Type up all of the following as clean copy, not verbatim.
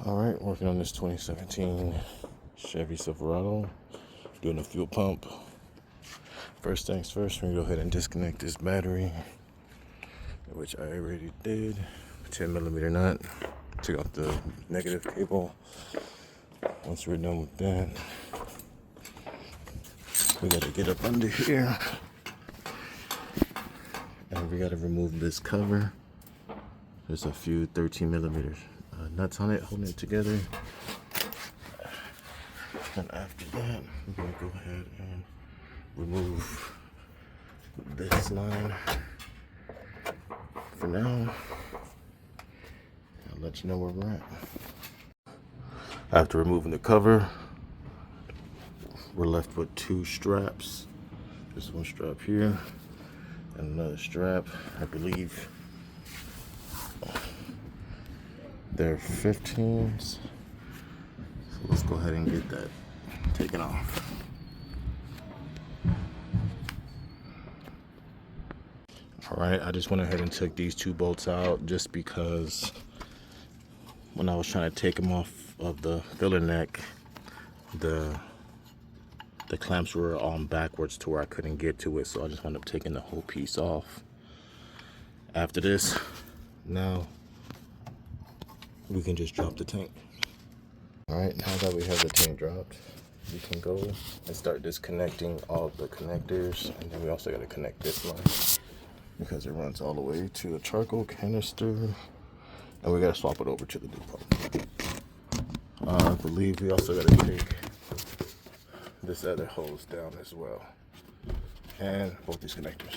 Alright, working on this 2017 Chevy Silverado, doing a fuel pump. First things first, we're going to go ahead and disconnect this battery, which I already did. 10mm nut, took out the negative cable. Once we're done with that, we got to get up under here, and we got to remove this cover. There's a few 13mm nuts on it holding it together. And after that, we're going to go ahead and remove this line for now. I'll let you know where we're at. After removing the cover, we're left with two straps. This one strap here and another strap. I believe they're 15s. So let's go ahead and get that taken off. Alright, I just went ahead and took these two bolts out just because when I was trying to take them off of the filler neck, the clamps were on backwards to where I couldn't get to it, so I just wound up taking the whole piece off. After this, now we can just drop the tank. Alright, now that we have the tank dropped, we can go and start disconnecting all of the connectors, and then we also got to connect this line because it runs all the way to the charcoal canister, and we got to swap it over to the new pump. I believe we also got to take this other hose down as well, and both these connectors.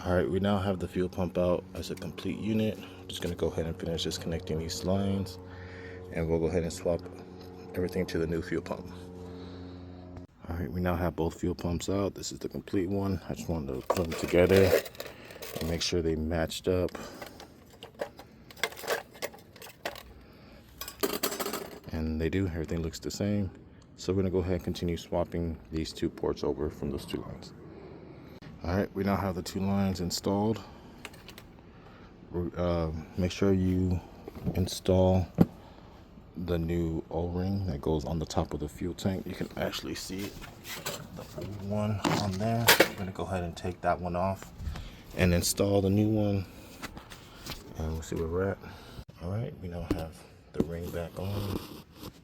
Alright, we now have the fuel pump out as a complete unit. Just going to go ahead and finish disconnecting these lines, and we'll go ahead and swap everything to the new fuel pump. Alright, we now have both fuel pumps out. This is the complete one. I just wanted to put them together and make sure they matched up. And they do. Everything looks the same. So we're going to go ahead and continue swapping these two ports over from those two lines. Alright, we now have the two lines installed. Make sure you install the new O-ring that goes on the top of the fuel tank. You can actually see it, the old one on there. We're going to go ahead and take that one off and install the new one, and we'll see where we're at. Alright, we now have the ring back on.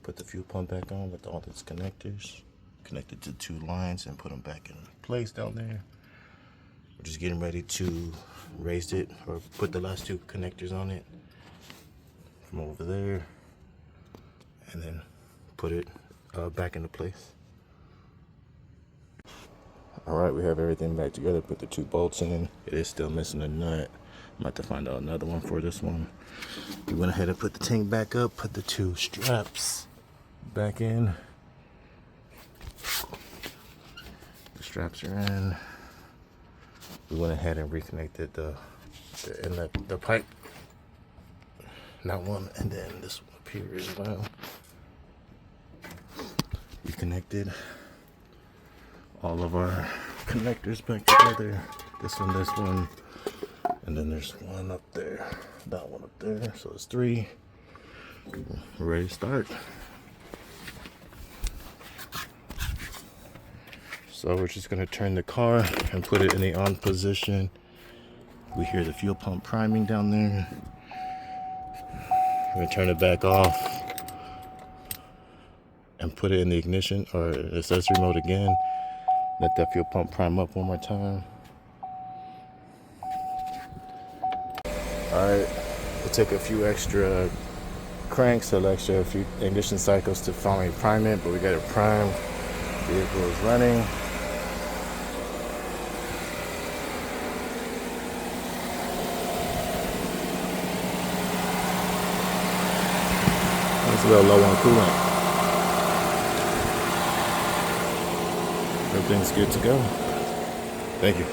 Put the fuel pump back on with all its connectors connected to two lines and put them back in place down there. We're just getting ready to raise it, or put the last two connectors on it from over there, and then put it back into place. Alright, we have everything back together. Put the two bolts in. It is still missing a nut. I'm about to find out another one for this one. We went ahead and put the tank back up, put the two straps back in. The straps are in. We went ahead and reconnected the inlet, the pipe. That one, and then this one up here as well. We connected all of our connectors back together. This one, and then there's one up there, that one up there. So it's three. We're ready to start. So we're just gonna turn the car and put it in the on position. We hear the fuel pump priming down there. We're gonna turn it back off and put it in the ignition or accessory mode again. Let that fuel pump prime up one more time. Alright, we'll take a few extra cranks, a few ignition cycles to finally prime it, but we got it primed. Vehicle is running. It's a little low on coolant. Everything's good to go. Thank you.